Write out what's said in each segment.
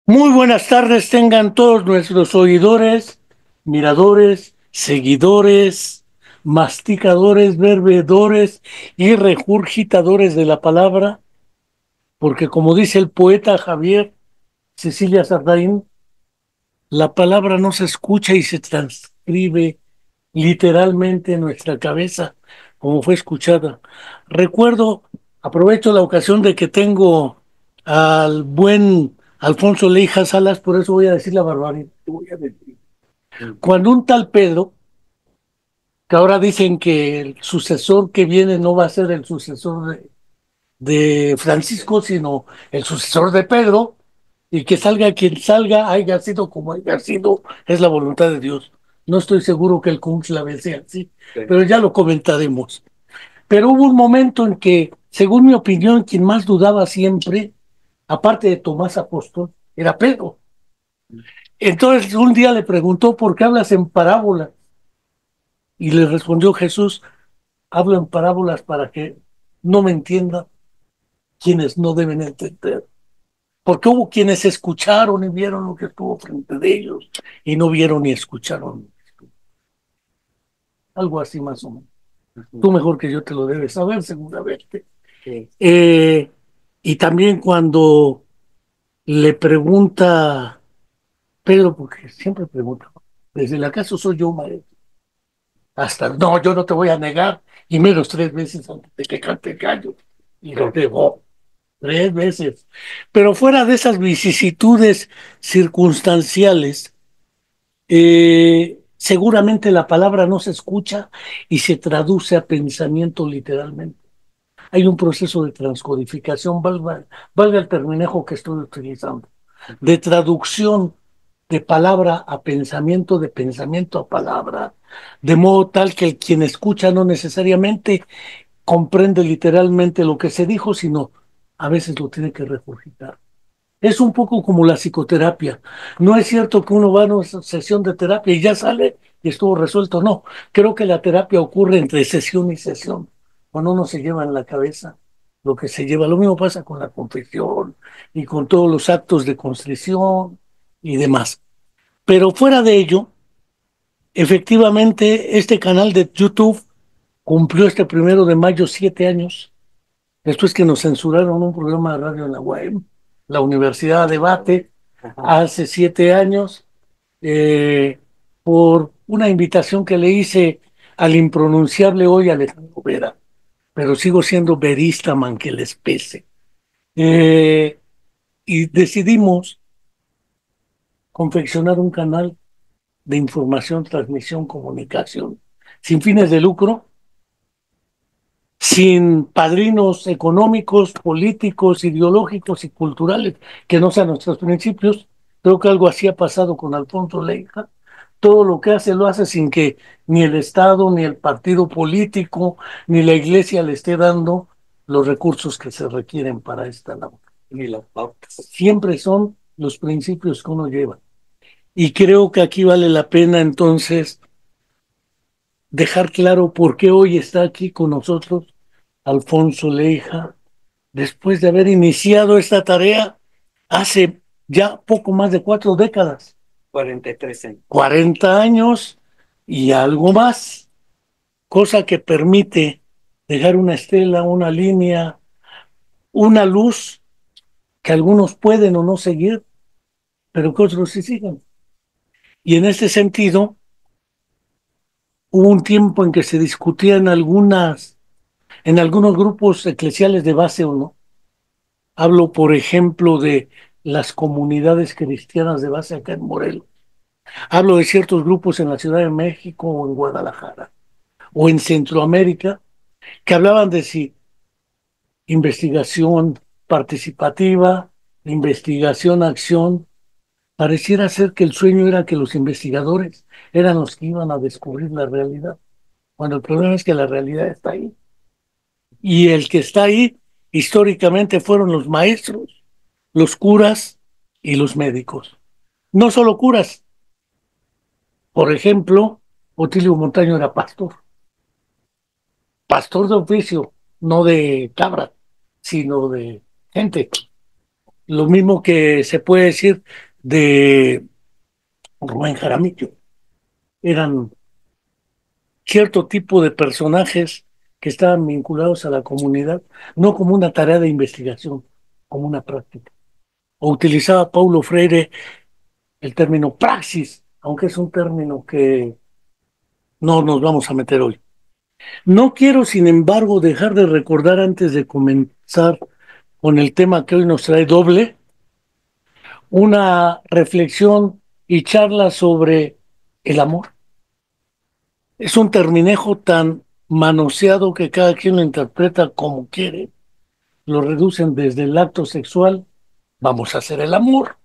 Muy buenas tardes tengan todos nuestros oidores, miradores, seguidores, masticadores, bebedores y regurgitadores de la palabra, porque como dice el poeta Javier Cecilia Sardain, la palabra no se escucha y se transcribe literalmente en nuestra cabeza, como fue escuchada. Recuerdo, aprovecho la ocasión de que tengo al buen Alfonso Leija Salas, por eso voy a decir la barbaridad. Voy a decir. Cuando un tal Pedro, que ahora dicen que el sucesor que viene no va a ser el sucesor de Francisco, sino el sucesor de Pedro, y que salga quien salga, haya sido como haya sido, es la voluntad de Dios. No estoy seguro que el conclave sea así, pero ya lo comentaremos. Pero hubo un momento en que, según mi opinión, quien más dudaba siempre, aparte de Tomás Apóstol, era Pedro. Entonces un día le preguntó, ¿por qué hablas en parábolas? Y le respondió Jesús, hablo en parábolas para que no me entiendan quienes no deben entender. Porque hubo quienes escucharon y vieron lo que estuvo frente de ellos y no vieron ni escucharon. Algo así más o menos. Tú mejor que yo te lo debes saber, seguramente. Sí. Y también cuando le pregunta Pedro, porque siempre pregunta, ¿desde el acaso soy yo maestro? Hasta, no, yo no te voy a negar, y menos 3 veces antes de que cante el gallo. Y lo negó 3 veces. Pero fuera de esas vicisitudes circunstanciales, seguramente la palabra no se escucha y se traduce a pensamiento literalmente. Hay un proceso de transcodificación, valga el terminejo que estoy utilizando, de traducción de palabra a pensamiento, de pensamiento a palabra, de modo tal que el quien escucha no necesariamente comprende literalmente lo que se dijo, sino a veces lo tiene que regurgitar. Es un poco como la psicoterapia. No es cierto que uno va a una sesión de terapia y ya sale y estuvo resuelto. No, creo que la terapia ocurre entre sesión y sesión. Cuando uno se lleva en la cabeza lo que se lleva. Lo mismo pasa con la confesión y con todos los actos de constrición y demás. Pero fuera de ello, efectivamente, este canal de YouTube cumplió este 1 de mayo 7 años. Después que nos censuraron un programa de radio en la UAM, la Universidad Debate, hace 7 años, eh, por una invitación que le hice al impronunciable hoy Alejandro Vera, pero sigo siendo verista, man que les pese. Eh, y decidimos confeccionar un canal de información, transmisión, comunicación, sin fines de lucro, sin padrinos económicos, políticos, ideológicos y culturales que no sean nuestros principios. Creo que algo así ha pasado con Alfonso Leija. Todo lo que hace lo hace sin que ni el Estado, ni el partido político, ni la iglesia le esté dando los recursos que se requieren para esta labor. Ni las pautas. Siempre son los principios que uno lleva. Y creo que aquí vale la pena entonces dejar claro por qué hoy está aquí con nosotros Alfonso Leija, después de haber iniciado esta tarea hace ya poco más de 4 décadas. 43 años. 40 años y algo más, cosa que permite dejar una estela, una línea, una luz que algunos pueden o no seguir, pero que otros sí siguen. Y en ese sentido, hubo un tiempo en que se discutía en algunos grupos eclesiales de base o no. Hablo, por ejemplo, de las comunidades cristianas de base acá en Morelos. Hablo de ciertos grupos en la Ciudad de México o en Guadalajara o en Centroamérica que hablaban de si investigación participativa, investigación, acción, Pareciera ser que el sueño era que los investigadores eran los que iban a descubrir la realidad, cuando el problema es que la realidad está ahí. Y el que está ahí históricamente fueron los maestros, los curas y los médicos. No solo curas, por ejemplo, Otilio Montaño era pastor, pastor de oficio, no de cabra, sino de gente. Lo mismo que se puede decir de Rubén Jaramillo. Eran cierto tipo de personajes que estaban vinculados a la comunidad, no como una tarea de investigación, como una práctica. O utilizaba Paulo Freire el término praxis, aunque es un término que no nos vamos a meter hoy. No quiero, sin embargo, dejar de recordar antes de comenzar con el tema que hoy nos trae doble, una reflexión y charla sobre el amor. Es un terminejo tan manoseado que cada quien lo interpreta como quiere. Lo reducen desde el acto sexual, vamos a hacer el amor,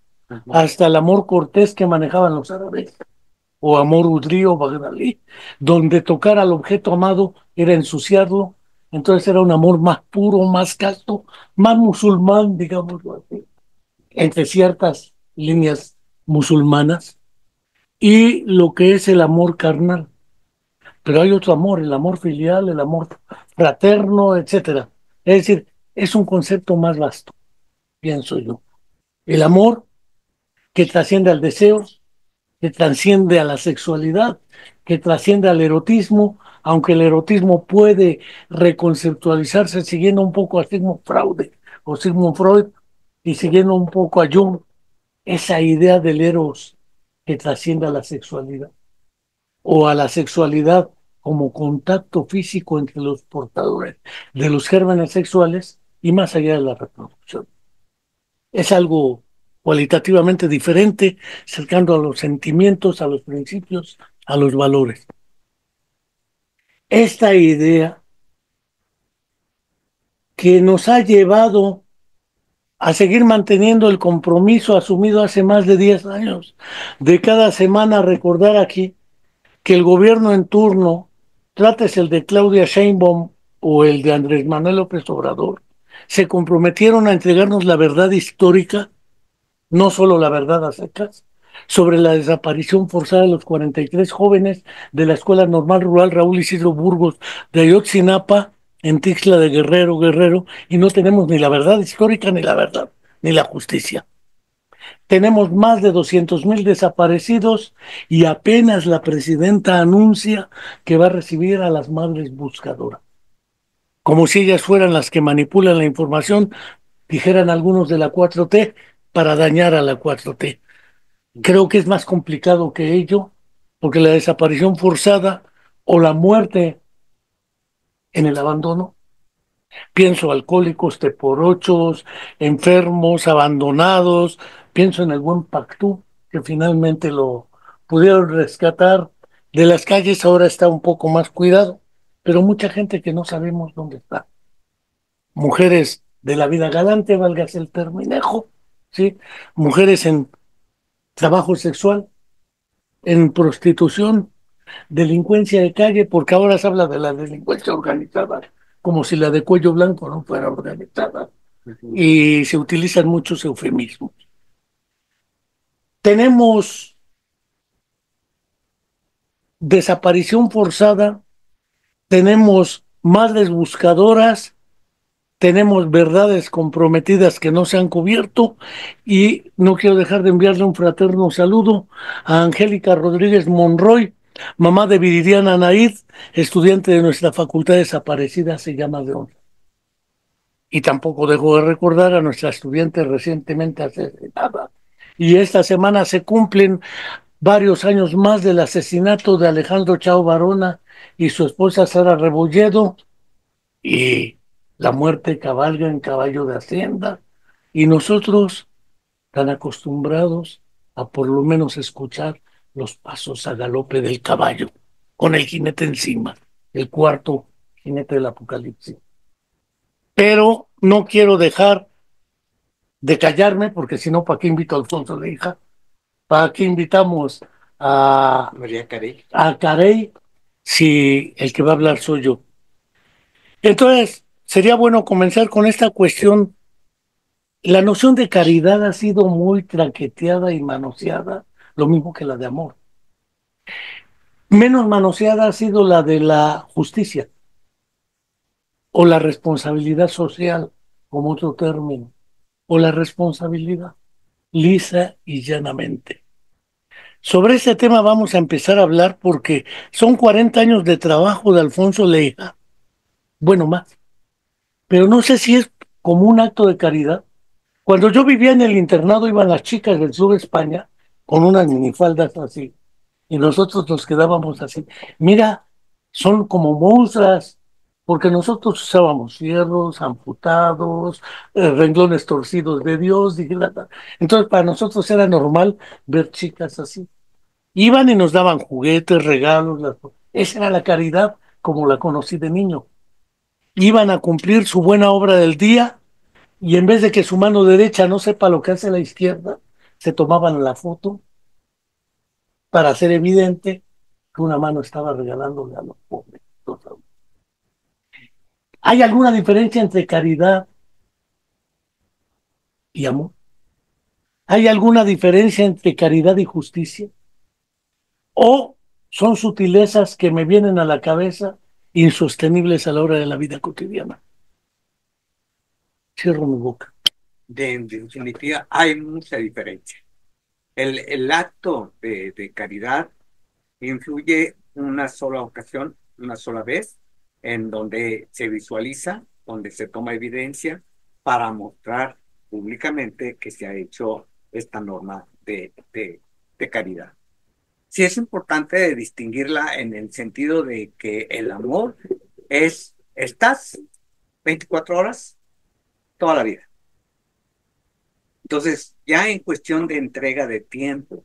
hasta el amor cortés que manejaban los árabes, o amor udrí o bagdalí, donde tocar al objeto amado era ensuciarlo, entonces era un amor más puro, más casto, más musulmán, digámoslo así, entre ciertas líneas musulmanas, y lo que es el amor carnal. Pero hay otro amor, el amor filial, el amor fraterno, etcétera. Es decir, es un concepto más vasto, pienso yo. El amor que trasciende al deseo, que trasciende a la sexualidad, que trasciende al erotismo, aunque el erotismo puede reconceptualizarse siguiendo un poco a Sigmund Freud y siguiendo un poco a Jung, esa idea del eros que trasciende a la sexualidad o a la sexualidad como contacto físico entre los portadores de los gérmenes sexuales y más allá de la reproducción. Es algo cualitativamente diferente, cercano a los sentimientos, a los principios, a los valores. Esta idea que nos ha llevado a seguir manteniendo el compromiso asumido hace más de 10 años, de cada semana recordar aquí que el gobierno en turno, trates el de Claudia Sheinbaum o el de Andrés Manuel López Obrador, se comprometieron a entregarnos la verdad histórica, no solo la verdad a secas, sobre la desaparición forzada de los 43 jóvenes de la Escuela Normal Rural Raúl Isidro Burgos de Ayotzinapa en Tixla de Guerrero, y no tenemos ni la verdad histórica, ni la verdad, ni la justicia. Tenemos más de 200,000 desaparecidos y apenas la presidenta anuncia que va a recibir a las madres buscadoras. Como si ellas fueran las que manipulan la información, dijeran algunos de la 4T, para dañar a la 4T. Creo que es más complicado que ello, porque la desaparición forzada o la muerte en el abandono, pienso alcohólicos, teporochos, enfermos, abandonados, pienso en el buen Pactú, que finalmente lo pudieron rescatar de las calles, ahora está un poco más cuidado, pero mucha gente que no sabemos dónde está. Mujeres de la vida galante, válgase el terminejo, ¿sí? Mujeres en trabajo sexual, en prostitución, delincuencia de calle, porque ahora se habla de la delincuencia organizada, como si la de cuello blanco no fuera organizada, y se utilizan muchos eufemismos. Tenemos desaparición forzada, tenemos madres buscadoras, tenemos verdades comprometidas que no se han cubierto, y no quiero dejar de enviarle un fraterno saludo a Angélica Rodríguez Monroy, mamá de Viridiana Naid, estudiante de nuestra facultad desaparecida, se llama de honra. Y tampoco dejo de recordar a nuestra estudiante recientemente asesinada. Y esta semana se cumplen varios años más del asesinato de Alejandro Chao Barona y su esposa Sara Rebolledo, y la muerte cabalga en caballo de hacienda, y nosotros tan acostumbrados a por lo menos escuchar los pasos a galope del caballo, con el jinete encima, el cuarto jinete del apocalipsis. Pero no quiero dejar de callarme, porque si no, ¿para qué invito a Alfonso Leija? ¿Para qué invitamos María Carey. a Carey si el que va a hablar soy yo? Entonces, sería bueno comenzar con esta cuestión. La noción de caridad ha sido muy traqueteada y manoseada, lo mismo que la de amor. Menos manoseada ha sido la de la justicia o la responsabilidad social, como otro término, o la responsabilidad, lisa y llanamente. Sobre ese tema vamos a empezar a hablar porque son 40 años de trabajo de Alfonso Leija, bueno más, pero no sé si es como un acto de caridad. Cuando yo vivía en el internado iban las chicas del sur de España con unas minifaldas así y nosotros nos quedábamos así. Mira, son como monstruas porque nosotros usábamos fierros, amputados, renglones torcidos de Dios. Entonces para nosotros era normal ver chicas así. Iban y nos daban juguetes, regalos. Esa era la caridad como la conocí de niño. Iban a cumplir su buena obra del día y en vez de que su mano derecha no sepa lo que hace la izquierda, se tomaban la foto para hacer evidente que una mano estaba regalándole a los pobres. ¿Hay alguna diferencia entre caridad y amor? ¿Hay alguna diferencia entre caridad y justicia? ¿O son sutilezas que me vienen a la cabeza insostenibles a la hora de la vida cotidiana? Cierro mi boca. De definitiva, hay mucha diferencia. El acto de caridad influye una sola ocasión, una sola vez, en donde se visualiza, donde se toma evidencia para mostrar públicamente que se ha hecho esta norma de caridad. Sí es importante distinguirla en el sentido de que el amor estás 24 horas toda la vida. Entonces, ya en cuestión de entrega de tiempo,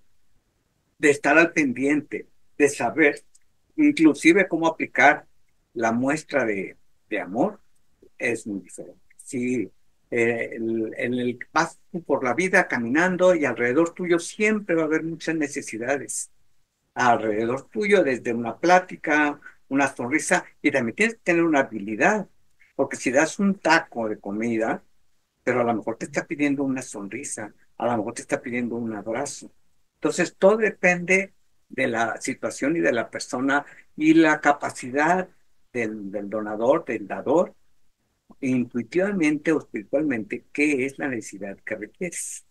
de estar al pendiente, de saber inclusive cómo aplicar la muestra de amor, es muy diferente. Si en el que vas por la vida caminando y alrededor tuyo siempre va a haber muchas necesidades. Alrededor tuyo, desde una plática, una sonrisa, y también tienes que tener una habilidad, porque si das un taco de comida, pero a lo mejor te está pidiendo una sonrisa, a lo mejor te está pidiendo un abrazo. Entonces, todo depende de la situación y de la persona y la capacidad del donador, del dador, intuitivamente o espiritualmente, qué es la necesidad que requieres.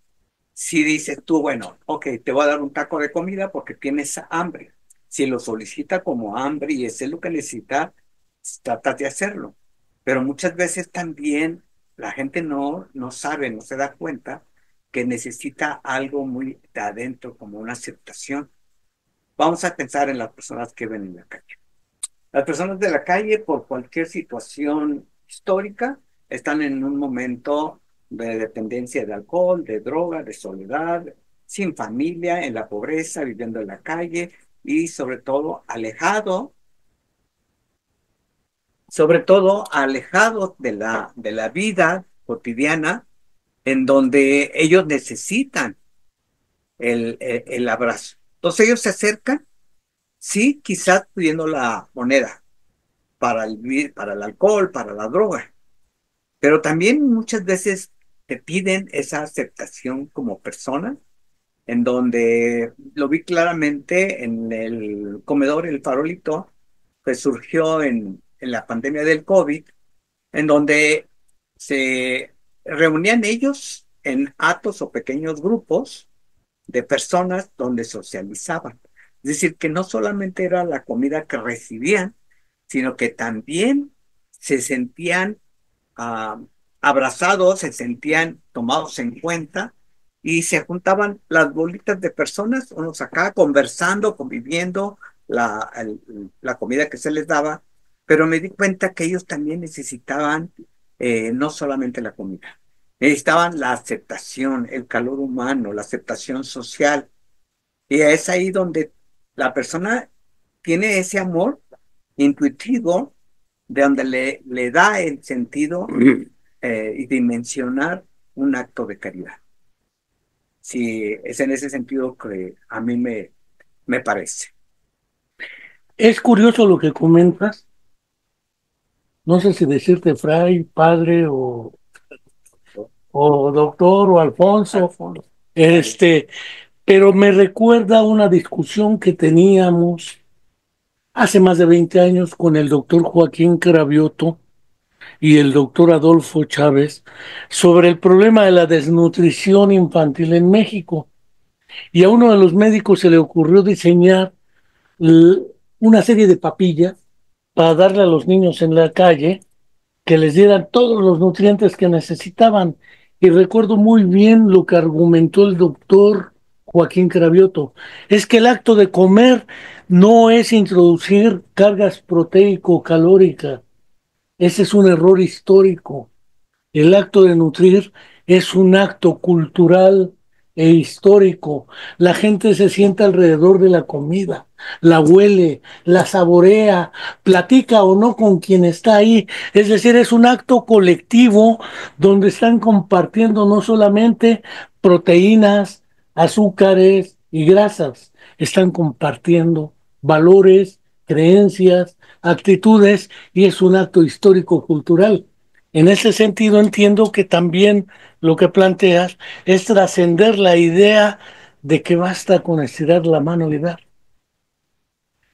Si dices tú, bueno, ok, te voy a dar un taco de comida porque tienes hambre. Si lo solicita como hambre y ese es lo que necesita, tratas de hacerlo. Pero muchas veces también la gente no sabe, no se da cuenta que necesita algo muy de adentro, como una aceptación. Vamos a pensar en las personas que ven en la calle. Las personas de la calle, por cualquier situación histórica, están en un momento de dependencia de alcohol, de droga, de soledad, sin familia, en la pobreza, viviendo en la calle y sobre todo alejados de la vida cotidiana en donde ellos necesitan el abrazo. Entonces ellos se acercan, sí, quizás pidiendo la moneda para el alcohol, para la droga, pero también muchas veces te piden esa aceptación como persona, en donde lo vi claramente en el comedor El Farolito, que surgió en la pandemia del COVID, en donde se reunían ellos en atos o pequeños grupos de personas donde socializaban. Es decir, que no solamente era la comida que recibían, sino que también se sentían ah, abrazados, se sentían tomados en cuenta y se juntaban las bolitas de personas, unos acá conversando, conviviendo la comida que se les daba, pero me di cuenta que ellos también necesitaban no solamente la comida, necesitaban la aceptación, el calor humano, la aceptación social. Y es ahí donde la persona tiene ese amor intuitivo de donde le da el sentido y dimensionar un acto de caridad. Sí, es en ese sentido que a mí me parece. Es curioso lo que comentas, no sé si decirte fray, padre o doctor o Alfonso, este, pero me recuerda una discusión que teníamos hace más de 20 años con el doctor Joaquín Cravioto y el doctor Adolfo Chávez sobre el problema de la desnutrición infantil en México. Y a uno de los médicos se le ocurrió diseñar l- una serie de papillas para darle a los niños en la calle que les dieran todos los nutrientes que necesitaban. Y recuerdo muy bien lo que argumentó el doctor Joaquín Cravioto. Es que el acto de comer no es introducir cargas proteico-calóricas. Ese es un error histórico. El acto de nutrir es un acto cultural e histórico. La gente se sienta alrededor de la comida, la huele, la saborea, platica o no con quien está ahí. Es decir, es un acto colectivo donde están compartiendo no solamente proteínas, azúcares y grasas, están compartiendo valores, creencias, actitudes y es un acto histórico-cultural. En ese sentido, entiendo que también lo que planteas es trascender la idea de que basta con estirar la mano y dar,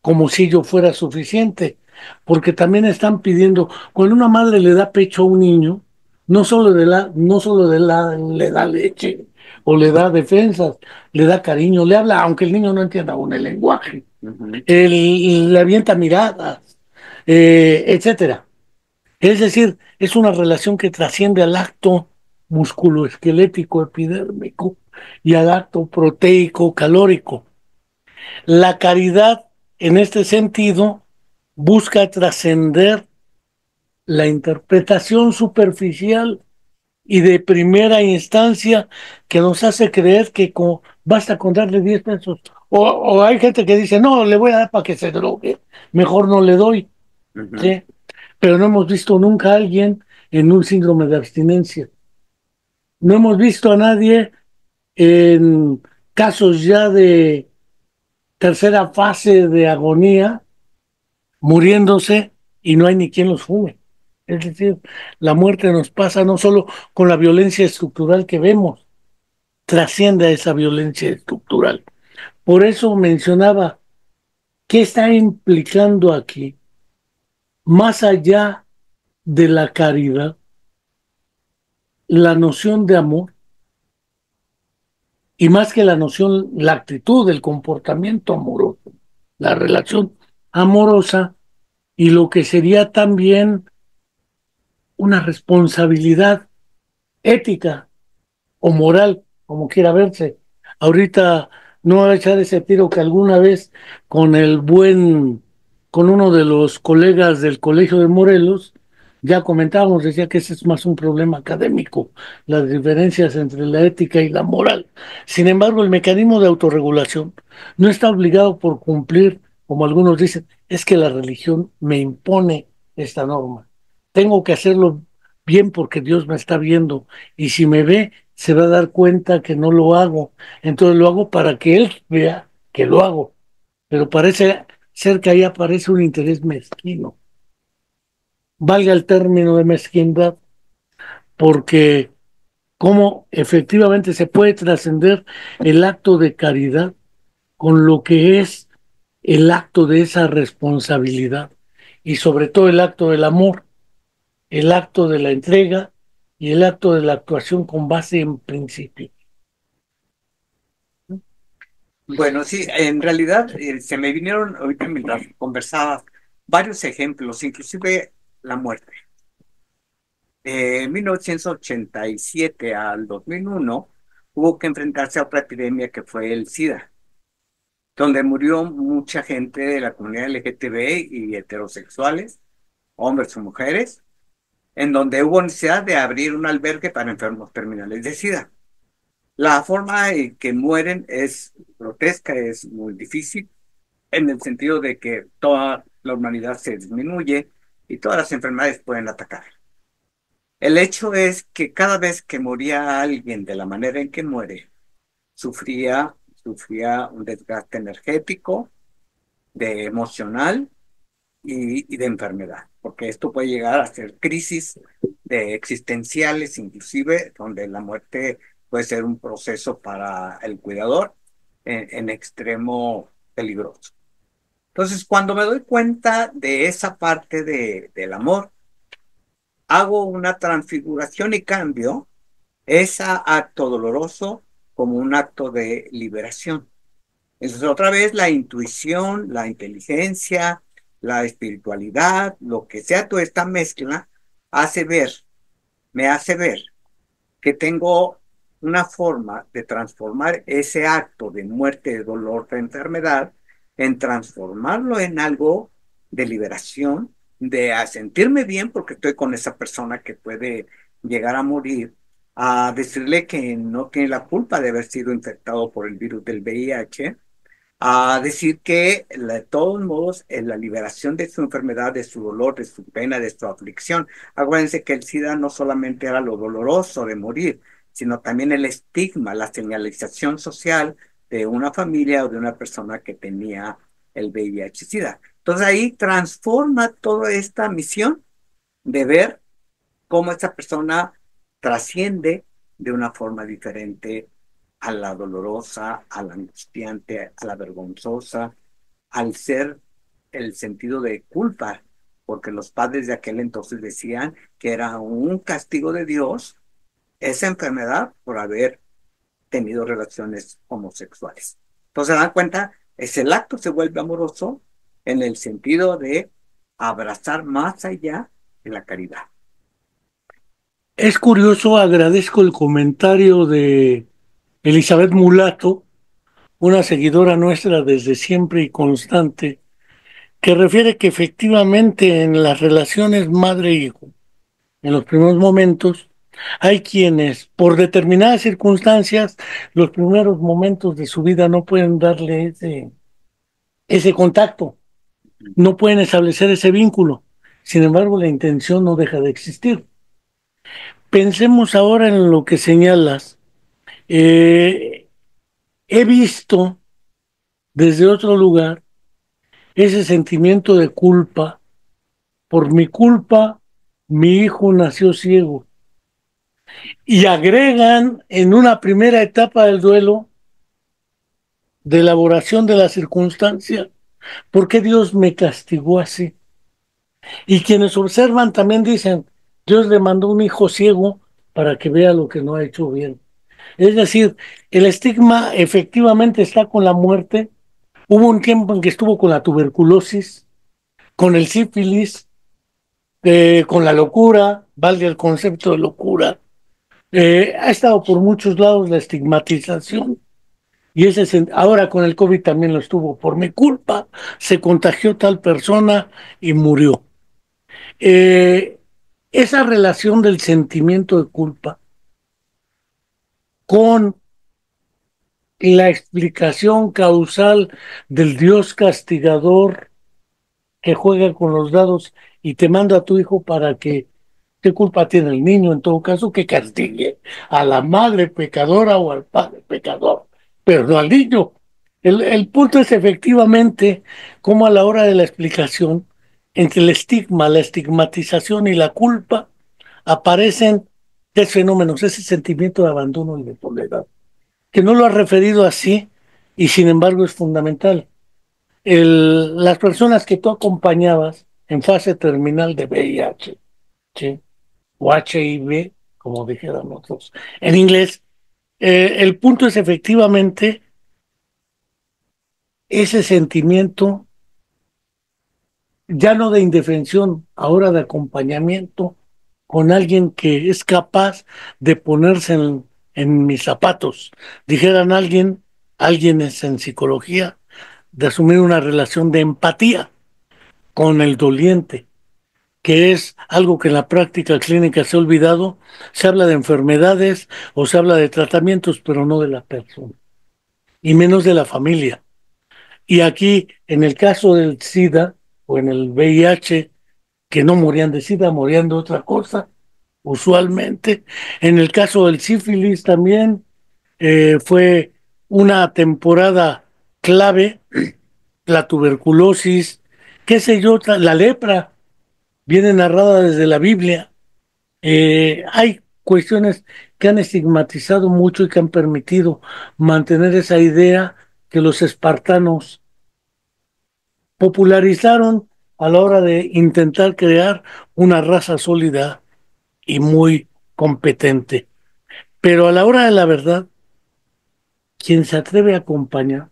como si ello fuera suficiente, porque también están pidiendo, cuando una madre le da pecho a un niño, le da leche o le da defensas, le da cariño, le habla, aunque el niño no entienda aún el lenguaje, Ujú, le avienta miradas, etcétera. Es decir, es una relación que trasciende al acto musculoesquelético epidérmico y al acto proteico calórico. La caridad, en este sentido, busca trascender la interpretación superficial y de primera instancia que nos hace creer que basta con darle 10 pesos. O hay gente que dice, no, le voy a dar para que se drogue, mejor no le doy. ujú. ¿Sí? Pero no hemos visto nunca a alguien en un síndrome de abstinencia. No hemos visto a nadie en casos ya de tercera fase de agonía, muriéndose y no hay ni quien los fume. Es decir, la muerte nos pasa no solo con la violencia estructural que vemos, trasciende a esa violencia estructural. Por eso mencionaba, ¿qué está implicando aquí? Más allá de la caridad, la noción de amor y más que la noción, la actitud, el comportamiento amoroso, la relación amorosa y lo que sería también una responsabilidad ética o moral, como quiera verse. Ahorita no voy a echar ese tiro que alguna vez con con uno de los colegas del Colegio de Morelos, ya comentábamos, decía que ese es más un problema académico, las diferencias entre la ética y la moral. Sin embargo, el mecanismo de autorregulación no está obligado por cumplir, como algunos dicen, es que la religión me impone esta norma. Tengo que hacerlo bien porque Dios me está viendo y si me ve, se va a dar cuenta que no lo hago. Entonces lo hago para que él vea que lo hago. Pero parece ser que ahí aparece un interés mezquino. Valga el término de mezquindad, porque cómo efectivamente se puede trascender el acto de caridad con lo que es el acto de esa responsabilidad y sobre todo el acto del amor, el acto de la entrega y el acto de la actuación con base en principio. Bueno, sí, en realidad se me vinieron ahorita mientras conversaba varios ejemplos, inclusive la muerte. En 1987 al 2001 hubo que enfrentarse a otra epidemia que fue el SIDA, donde murió mucha gente de la comunidad LGTB y heterosexuales, hombres o mujeres, en donde hubo necesidad de abrir un albergue para enfermos terminales de SIDA. La forma en que mueren es grotesca, es muy difícil, en el sentido de que toda la humanidad se disminuye y todas las enfermedades pueden atacar. El hecho es que cada vez que moría alguien de la manera en que muere, sufría, sufría un desgaste energético, de emocional y de enfermedad, porque esto puede llegar a ser crisis de existenciales, inclusive, donde la muerte puede ser un proceso para el cuidador en extremo peligroso. Entonces, cuando me doy cuenta de esa parte del amor, hago una transfiguración y cambio ese acto doloroso como un acto de liberación. Entonces, otra vez la intuición, la inteligencia, la espiritualidad, lo que sea, toda esta mezcla hace ver, me hace ver que tengo una forma de transformar ese acto de muerte, de dolor, de enfermedad, en transformarlo en algo de liberación, de a sentirme bien porque estoy con esa persona que puede llegar a morir, a decirle que no tiene la culpa de haber sido infectado por el virus del VIH, a decir que de todos modos en la liberación de su enfermedad, de su dolor, de su pena, de su aflicción. Acuérdense que el SIDA no solamente era lo doloroso de morir, sino también el estigma, la señalización social de una familia o de una persona que tenía el VIH-SIDA. Entonces ahí transforma toda esta misión de ver cómo esa persona trasciende de una forma diferente a la dolorosa, a la angustiante, a la vergonzosa, al ser el sentido de culpa, porque los padres de aquel entonces decían que era un castigo de Dios esa enfermedad por haber tenido relaciones homosexuales. Entonces, se dan cuenta, es el acto se vuelve amoroso en el sentido de abrazar más allá de la caridad. Es curioso, agradezco el comentario de Elizabeth Mulato, una seguidora nuestra desde siempre y constante, que refiere que efectivamente en las relaciones madre-hijo, en los primeros momentos, hay quienes, por determinadas circunstancias, los primeros momentos de su vida no pueden darle ese contacto, no pueden establecer ese vínculo. Sin embargo, la intención no deja de existir. Pensemos ahora en lo que señalas. Eh, He visto desde otro lugar ese sentimiento de culpa. Por mi culpa, mi hijo nació ciego. Y agregan en una primera etapa del duelo, de elaboración de la circunstancia, ¿por qué Dios me castigó así? Y quienes observan también dicen, Dios le mandó un hijo ciego para que vea lo que no ha hecho bien. Es decir, el estigma efectivamente está con la muerte. Hubo un tiempo en que estuvo con la tuberculosis, con el sífilis, con la locura, valga el concepto de locura. Ha estado por muchos lados la estigmatización y ahora con el COVID también lo estuvo. Por mi culpa se contagió tal persona y murió. Eh, Esa relación del sentimiento de culpa con la explicación causal del Dios castigador que juega con los dados y te manda a tu hijo para que, ¿qué culpa tiene el niño en todo caso? Que castigue a la madre pecadora o al padre pecador, pero no al niño. El punto es efectivamente cómo a la hora de la explicación, entre el estigma, la estigmatización y la culpa, aparecen tres fenómenos, ese sentimiento de abandono y de soledad, que no lo ha referido así y sin embargo es fundamental. Las personas que tú acompañabas en fase terminal de VIH, ¿sí? O HIV, como dijeran otros en inglés, el punto es efectivamente ese sentimiento ya no de indefensión, ahora de acompañamiento con alguien que es capaz de ponerse en mis zapatos. Dijeran alguien es en psicología, de asumir una relación de empatía con el doliente, que es algo que en la práctica clínica se ha olvidado. Se habla de enfermedades o se habla de tratamientos, pero no de la persona, y menos de la familia. Y aquí, en el caso del SIDA o en el VIH, que no morían de SIDA, morían de otra cosa, usualmente. En el caso del sífilis también fue una temporada clave, la tuberculosis, qué sé yo, la lepra, viene narrada desde la Biblia. Hay cuestiones que han estigmatizado mucho y que han permitido mantener esa idea que los espartanos popularizaron a la hora de intentar crear una raza sólida y muy competente. Pero a la hora de la verdad, quien se atreve a acompañar,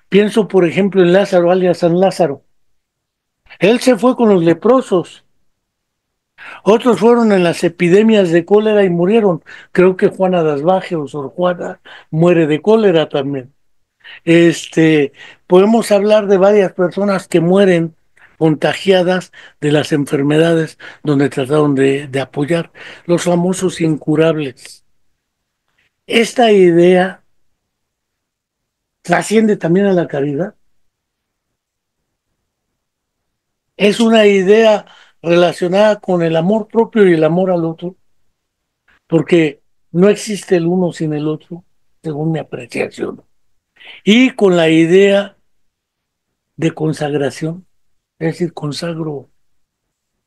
pienso por ejemplo en Lázaro alias San Lázaro. Él se fue con los leprosos, otros fueron en las epidemias de cólera y murieron. Creo que Juana de Asbaje o Sor Juana muere de cólera también. Este, podemos hablar de varias personas que mueren contagiadas de las enfermedades donde trataron de apoyar, los famosos incurables. Esta idea trasciende también a la caridad. Es una idea relacionada con el amor propio y el amor al otro, porque no existe el uno sin el otro, según mi apreciación. Y con la idea de consagración, es decir, consagro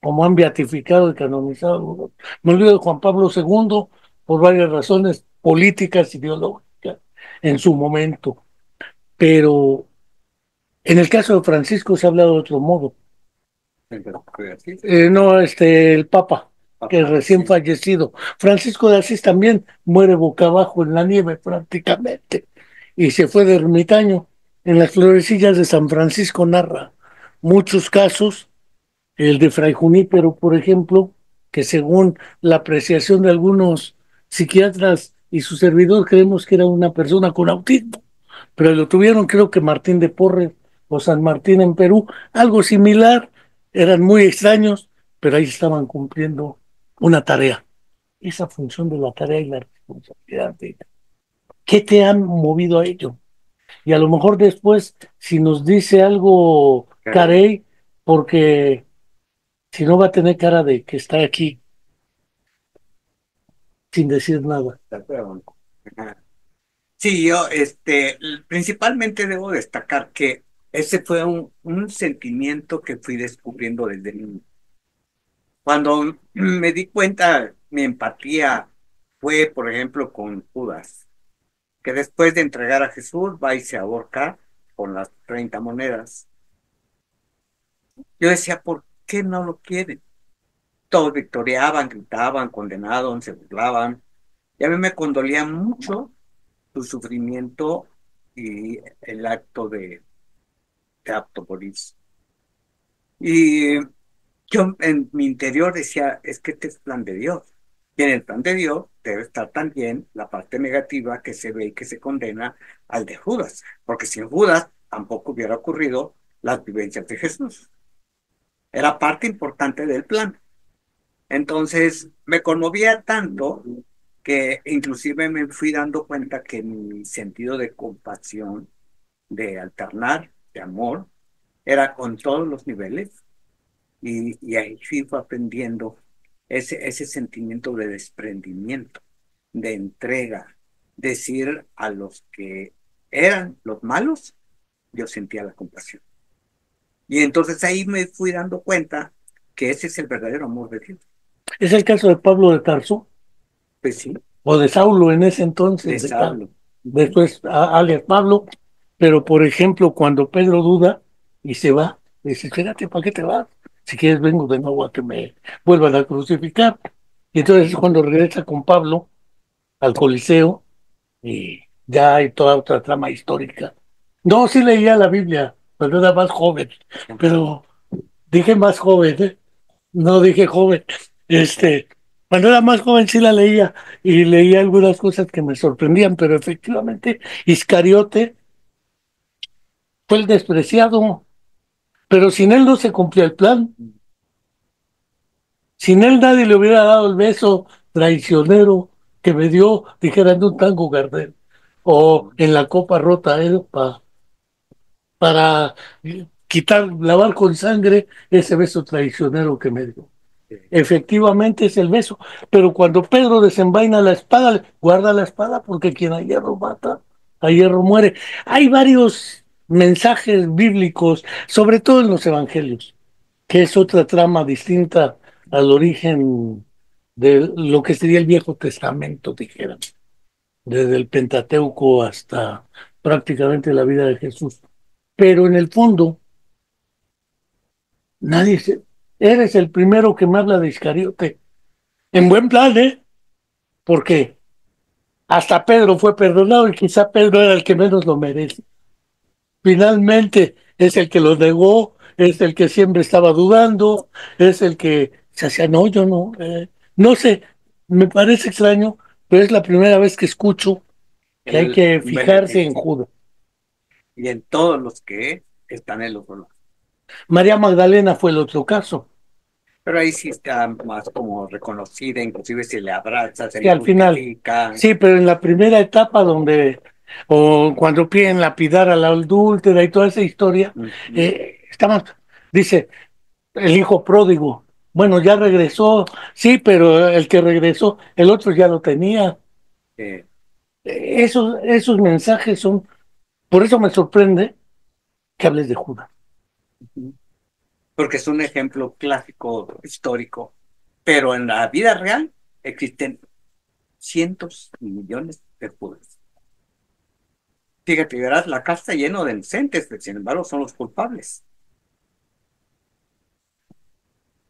como han beatificado y canonizado. Me olvido de Juan Pablo II por varias razones políticas, ideológicas, en su momento. Pero en el caso de Francisco se ha hablado de otro modo. No, el Papa, que es recién fallecido. Francisco de Asís también muere boca abajo en la nieve prácticamente. Y se fue de ermitaño. En las florecillas de San Francisco narra muchos casos, el de Fray Junípero, por ejemplo, que según la apreciación de algunos psiquiatras y su servidor creemos que era una persona con autismo, pero lo tuvieron creo que Martín de Porres o San Martín en Perú, algo similar, eran muy extraños, pero ahí estaban cumpliendo una tarea. Esa función de la tarea y la responsabilidad de ella. ¿Qué te ha movido a ello? Y a lo mejor después, si nos dice algo Carey, porque si no va a tener cara de que está aquí sin decir nada. Sí, yo principalmente debo destacar que ese fue un sentimiento que fui descubriendo desde niño. Cuando me di cuenta, mi empatía fue, por ejemplo, con Judas, que después de entregar a Jesús va y se ahorca con las 30 monedas. Yo decía, ¿por qué no lo quieren? Todos victoriaban, gritaban, condenaban, se burlaban. Y a mí me condolía mucho su sufrimiento y el acto de apto por eso. Y yo en mi interior decía, es que este es plan de Dios. Y en el plan de Dios debe estar también la parte negativa que se ve y que se condena al de Judas, porque sin Judas tampoco hubiera ocurrido las vivencias de Jesús. Era parte importante del plan. Entonces me conmovía tanto que inclusive me fui dando cuenta que mi sentido de compasión, de alternar, de amor, era con todos los niveles y ahí sí fue aprendiendo ese sentimiento de desprendimiento, de entrega, decir a los que eran los malos, yo sentía la compasión. Y entonces ahí me fui dando cuenta que ese es el verdadero amor de Dios. Es el caso de Pablo de Tarso, Pues sí, o de Saulo en ese entonces, les hablo. después alias Pablo, pero por ejemplo, cuando Pedro duda y se va, dice, espérate, ¿para qué te vas? Si quieres vengo de nuevo a que me vuelvan a crucificar. Y entonces es cuando regresa con Pablo al Coliseo y ya hay toda otra trama histórica. No, sí leía la Biblia, pero era más joven, pero dije más joven, ¿eh? No dije joven. Cuando era más joven sí la leía y leía algunas cosas que me sorprendían, pero efectivamente Iscariote fue el despreciado, pero sin él no se cumplía el plan. Sin él nadie le hubiera dado el beso traicionero que me dio, dijera en un tango Gardel, o en la copa rota, para quitar, lavar con sangre ese beso traicionero que me dio. Efectivamente es el beso, pero cuando Pedro desenvaina la espada, guarda la espada porque quien a hierro mata, a hierro muere. Hay varios mensajes bíblicos, sobre todo en los evangelios, que es otra trama distinta al origen de lo que sería el Viejo Testamento, dijera, desde el Pentateuco hasta prácticamente la vida de Jesús. Pero en el fondo, nadie se... Eres el primero que me habla de Iscariote. En buen plan, ¿eh? Porque hasta Pedro fue perdonado y quizá Pedro era el que menos lo merece. Finalmente es el que lo negó, es el que siempre estaba dudando, es el que se hacía, no, yo no, no sé, me parece extraño, pero es la primera vez que escucho que hay El que fijarse en beneficio. Judas. Y en todos los que están en los otro. María Magdalena fue el otro caso, Pero ahí sí está más como reconocida, inclusive si le abraza, se que le al final, justifica. sí, pero en la primera etapa donde, o cuando piden lapidar a la adúltera y toda esa historia, Ujú. estamos, dice, el hijo pródigo. Bueno, ya regresó, sí, pero el que regresó, el otro ya lo tenía. Eh, Esos mensajes son, por eso me sorprende que hables de Judas. ujú. Porque es un ejemplo clásico histórico. Pero en la vida real existen cientos y millones de Judas. Fíjate, verás, la casa está lleno de inocentes, pero sin embargo son los culpables.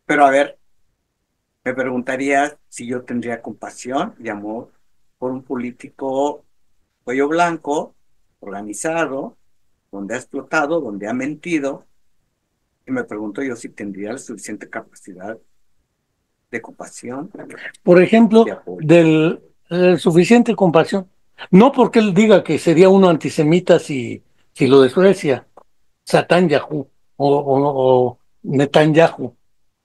Pero a ver, me preguntaría si yo tendría compasión y amor por un político cuello blanco, organizado, donde ha explotado, donde ha mentido, y me pregunto yo si tendría la suficiente capacidad de compasión, Por de ejemplo, apoyo. del suficiente compasión. No porque él diga que sería uno antisemita si lo desprecia, Satán Yahoo o Netanyahu,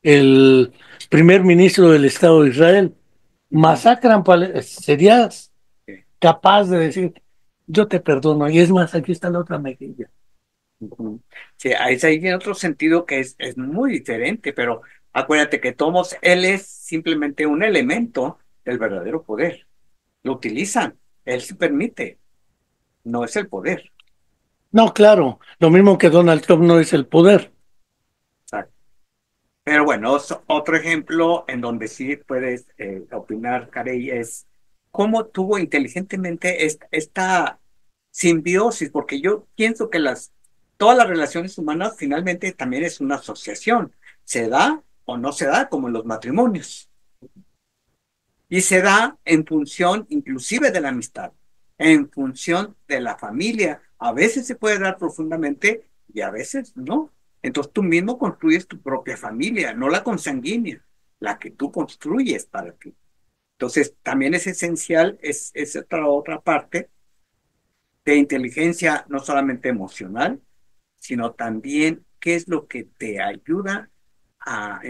el primer ministro del Estado de Israel, Ujú. masacran, serías Sí, capaz de decir, yo te perdono, y es más, aquí está la otra mejilla. ujú. Sí, ahí tiene otro sentido que es muy diferente, pero acuérdate que Tomos, él es simplemente un elemento del verdadero poder. Lo utilizan, él se permite, no es el poder. No, claro, lo mismo que Donald Trump no es el poder. Pero bueno, otro ejemplo en donde sí puedes opinar, Carey, es cómo tuvo inteligentemente esta simbiosis, porque yo pienso que todas las relaciones humanas finalmente también es una asociación. Se da o no se da, como en los matrimonios. Y se da en función inclusive de la amistad, en función de la familia. A veces se puede dar profundamente y a veces no. Entonces tú mismo construyes tu propia familia, no la consanguínea, la que tú construyes para ti. Entonces también es esencial, es otra parte de inteligencia, no solamente emocional, sino también qué es lo que te ayuda a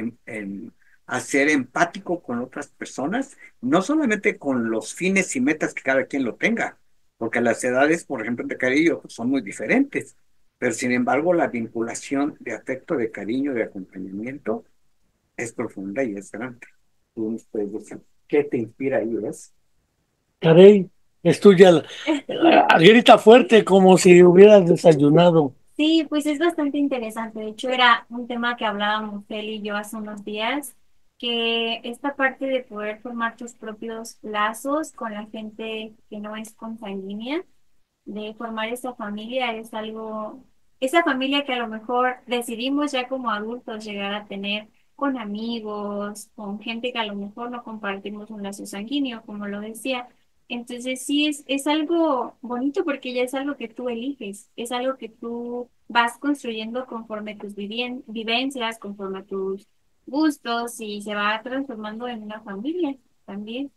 ser empático con otras personas, no solamente con los fines y metas que cada quien lo tenga, porque las edades, por ejemplo, de cariño pues, son muy diferentes, pero sin embargo la vinculación de afecto, de cariño, de acompañamiento es profunda y es grande. Tú nos puedes decir, ¿qué te inspira ahí, ves? Carey, es tuya. Grita fuerte como si hubieras desayunado. Sí, pues es bastante interesante. De hecho, era un tema que hablábamos él y yo hace unos días, que esta parte de poder formar tus propios lazos con la gente que no es consanguínea, de formar esa familia es algo, esa familia que a lo mejor decidimos ya como adultos llegar a tener con amigos, con gente que a lo mejor no compartimos un lazo sanguíneo, como lo decía. Entonces sí es algo bonito porque ya es algo que tú eliges, es algo que tú vas construyendo conforme tus vivencias, conforme tus gustos y se va transformando en una familia también.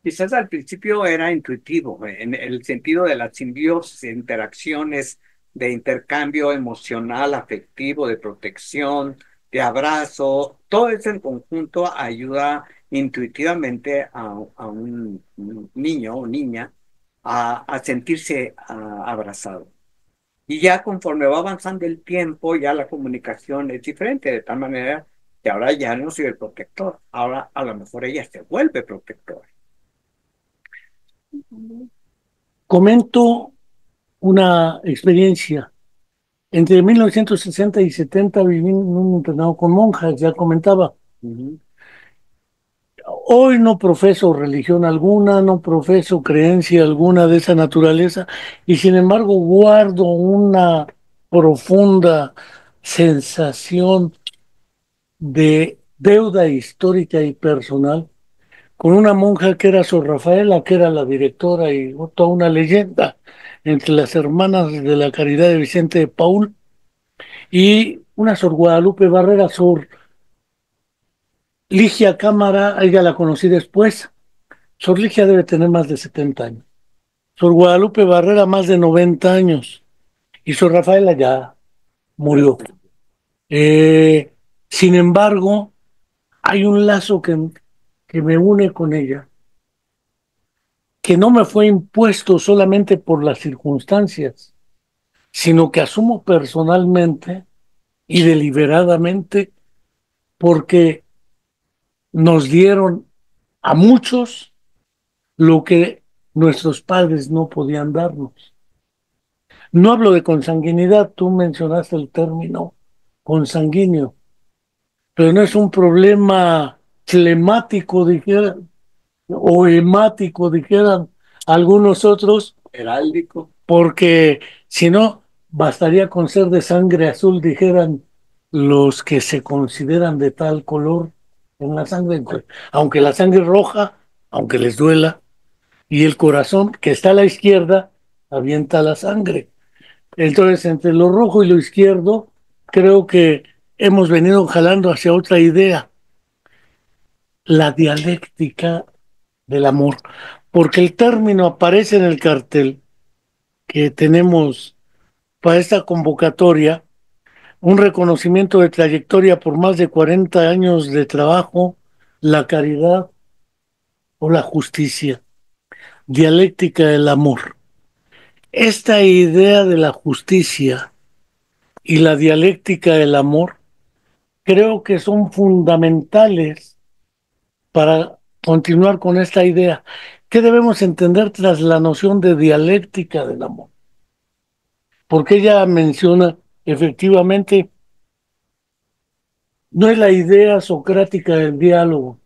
Quizás al principio era intuitivo, en el sentido de las simbiosis, interacciones, de intercambio emocional, afectivo, de protección, de abrazo, todo eso en conjunto ayuda intuitivamente a un niño o niña a sentirse abrazado. Y ya conforme va avanzando el tiempo, ya la comunicación es diferente, de tal manera que ahora ya no soy el protector, ahora a lo mejor ella se vuelve protectora. Comento una experiencia. Entre 1960 y 70 viví en un internado con monjas, ya comentaba. Hoy no profeso religión alguna, no profeso creencia alguna de esa naturaleza, y sin embargo guardo una profunda sensación de deuda histórica y personal con una monja que era Sor Rafaela, que era la directora y toda una leyenda entre las hermanas de la Caridad de Vicente de Paul, y una Sor Guadalupe Barrera, Sor Ligia Cámara. Ella la conocí después. Sor Ligia debe tener más de 70 años. Sor Guadalupe Barrera más de 90 años. Y Sor Rafaela ya murió. Eh, Sin embargo, hay un lazo que me une con ella, que no me fue impuesto solamente por las circunstancias, sino que asumo personalmente y deliberadamente, porque nos dieron a muchos lo que nuestros padres no podían darnos. No hablo de consanguinidad, tú mencionaste el término consanguíneo, pero no es un problema flemático, dijeran, o hemático, dijeran algunos otros, Heráldico. porque si no, bastaría con ser de sangre azul, dijeran los que se consideran de tal color en la sangre, aunque la sangre roja, aunque les duela, y el corazón que está a la izquierda avienta la sangre. Entonces, entre lo rojo y lo izquierdo, creo que hemos venido jalando hacia otra idea, la dialéctica del amor, porque el término aparece en el cartel que tenemos para esta convocatoria, un reconocimiento de trayectoria por más de 40 años de trabajo, la caridad o la justicia, dialéctica del amor. Esta idea de la justicia y la dialéctica del amor creo que son fundamentales para continuar con esta idea. ¿Qué debemos entender tras la noción de dialéctica del amor? Porque ella menciona efectivamente, no es la idea socrática del diálogo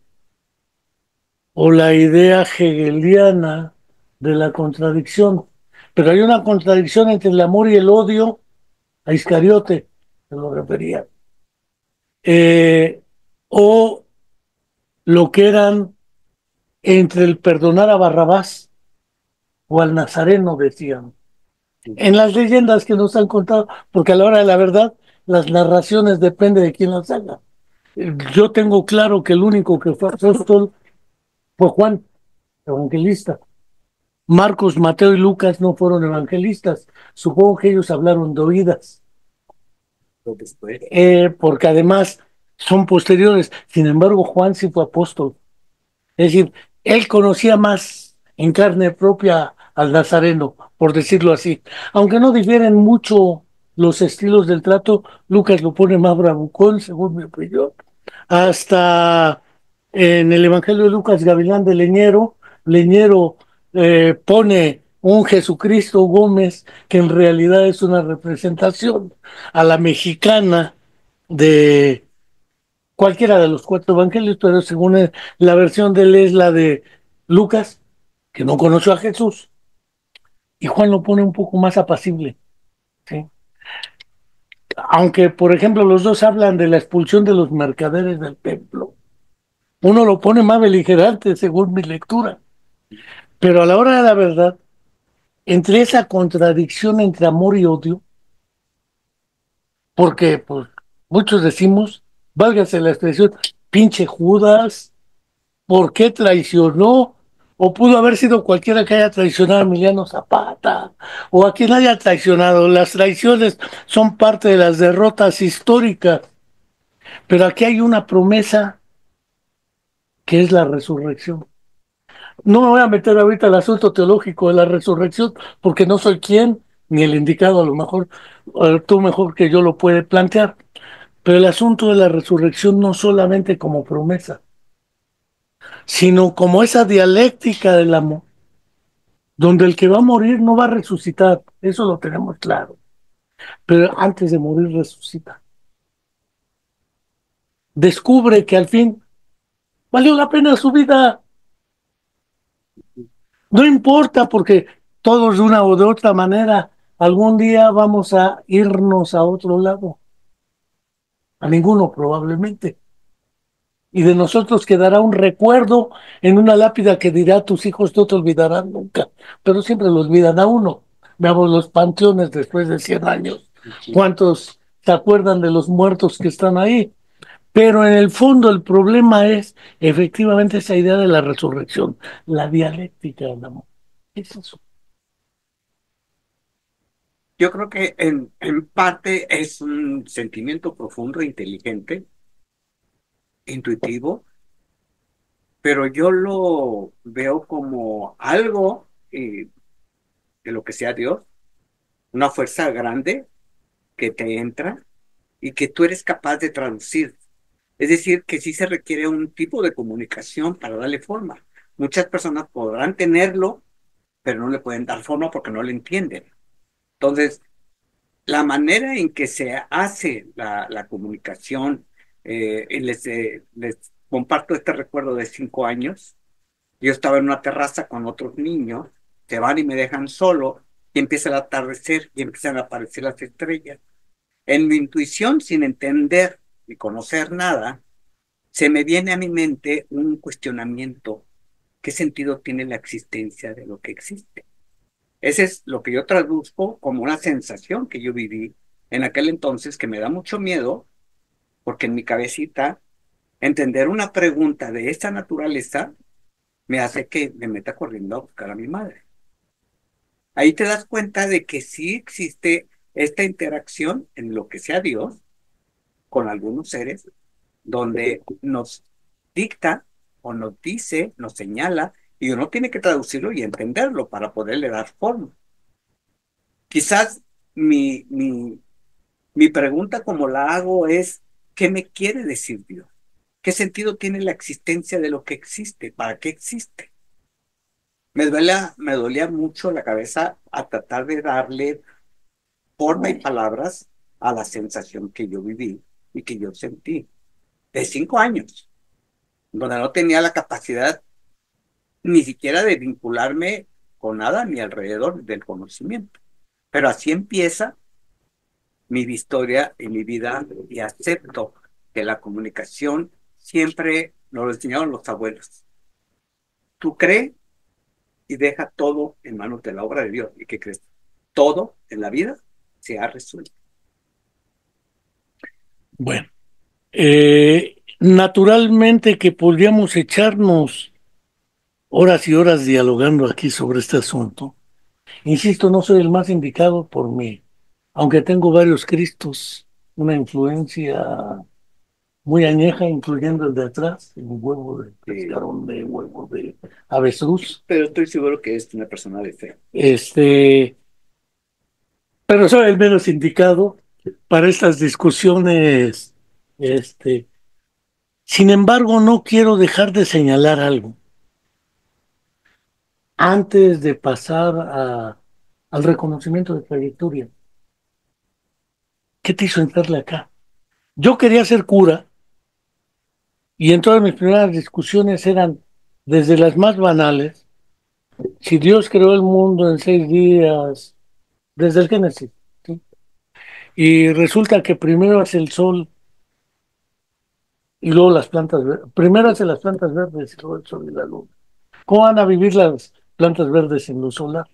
o la idea hegeliana de la contradicción, pero hay una contradicción entre el amor y el odio. A Iscariote se lo refería. O lo que eran entre el perdonar a Barrabás o al Nazareno, decían. En las leyendas que nos han contado, porque a la hora de la verdad, las narraciones depende de quién las haga. Yo tengo claro que el único que fue apóstol fue Juan, evangelista. Marcos, Mateo y Lucas no fueron evangelistas. Supongo que ellos hablaron de oídas. Porque además son posteriores. Sin embargo, Juan sí fue apóstol. Es decir, él conocía más en carne propia al Nazareno, por decirlo así. Aunque no difieren mucho los estilos del trato, Lucas lo pone más bravucón, según mi opinión. Hasta en el Evangelio de Lucas, Gavilán de Leñero, Leñero pone un Jesucristo Gómez que en realidad es una representación a la mexicana de cualquiera de los cuatro evangelios, pero según la versión de él es la de Lucas, que no conoció a Jesús, y Juan lo pone un poco más apacible, ¿sí? Aunque, por ejemplo, los dos hablan de la expulsión de los mercaderes del templo. Uno lo pone más beligerante, según mi lectura. Pero a la hora de la verdad, entre esa contradicción entre amor y odio, porque pues, muchos decimos, válgase la expresión, pinche Judas, ¿por qué traicionó? O pudo haber sido cualquiera que haya traicionado a Emiliano Zapata, o a quien haya traicionado. Las traiciones son parte de las derrotas históricas, pero aquí hay una promesa que es la resurrección. No me voy a meter ahorita al asunto teológico de la resurrección, porque no soy quien, ni el indicado, a lo mejor tú mejor que yo lo puedes plantear, pero el asunto de la resurrección no solamente como promesa, sino como esa dialéctica del amor, donde el que va a morir no va a resucitar, eso lo tenemos claro, pero antes de morir resucita. Descubre que al fin valió la pena su vida. No importa porque todos de una o de otra manera algún día vamos a irnos a otro lado, a ninguno probablemente. Y de nosotros quedará un recuerdo en una lápida que dirá: tus hijos no te olvidarán nunca, pero siempre lo olvidan a uno. Veamos los panteones después de 100 años. ¿Cuántos se acuerdan de los muertos que están ahí? Pero en el fondo el problema es efectivamente esa idea de la resurrección, la dialéctica del amor. ¿Qué es eso? Yo creo que en parte es un sentimiento profundo, inteligente, intuitivo, pero yo lo veo como algo de lo que sea Dios, una fuerza grande que te entra y que tú eres capaz de traducir. Es decir, que sí se requiere un tipo de comunicación para darle forma. Muchas personas podrán tenerlo, pero no le pueden dar forma porque no le entienden. Entonces, la manera en que se hace la comunicación, y les comparto este recuerdo de 5 años. Yo estaba en una terraza con otros niños, se van y me dejan solo, y empieza el atardecer y empiezan a aparecer las estrellas. En mi intuición, sin entender ni conocer nada, se me viene a mi mente un cuestionamiento: ¿qué sentido tiene la existencia de lo que existe? Ese es lo que yo traduzco como una sensación que yo viví en aquel entonces, que me da mucho miedo, porque en mi cabecita entender una pregunta de esta naturaleza me hace que me meta corriendo a buscar a mi madre. Ahí te das cuenta de que sí existe esta interacción en lo que sea Dios con algunos seres, donde nos dicta o nos dice, nos señala, y uno tiene que traducirlo y entenderlo para poderle dar forma. Quizás mi pregunta, como la hago, es: ¿qué me quiere decir Dios? ¿Qué sentido tiene la existencia de lo que existe? ¿Para qué existe? Me dolía mucho la cabeza a tratar de darle forma y palabras a la sensación que yo viví y que yo sentí de 5 años, donde no tenía la capacidad ni siquiera de vincularme con nada a mi alrededor del conocimiento. Pero así empieza mi historia y mi vida, y acepto que la comunicación siempre nos lo enseñaron los abuelos. Tú crees y deja todo en manos de la obra de Dios. ¿Y qué crees? Todo en la vida se ha resuelto. Bueno, naturalmente que podríamos echarnos horas y horas dialogando aquí sobre este asunto. Insisto, no soy el más indicado por mí, aunque tengo varios Cristos, una influencia muy añeja, incluyendo el de atrás, el huevo de cascarón, de huevo de avestruz. Pero estoy seguro que es una persona de fe. Pero soy el menos indicado para estas discusiones. Este, Sin embargo, no quiero dejar de señalar algo antes de pasar al reconocimiento de trayectoria. ¿Qué te hizo entrarle acá? Yo quería ser cura y en todas mis primeras discusiones eran desde las más banales: si Dios creó el mundo en 6 días, desde el Génesis, ¿sí? Y resulta que primero hace el sol y luego las plantas verdes. Primero hace las plantas verdes y luego el sol y la luna. ¿Cómo van a vivir las plantas verdes en luz solar?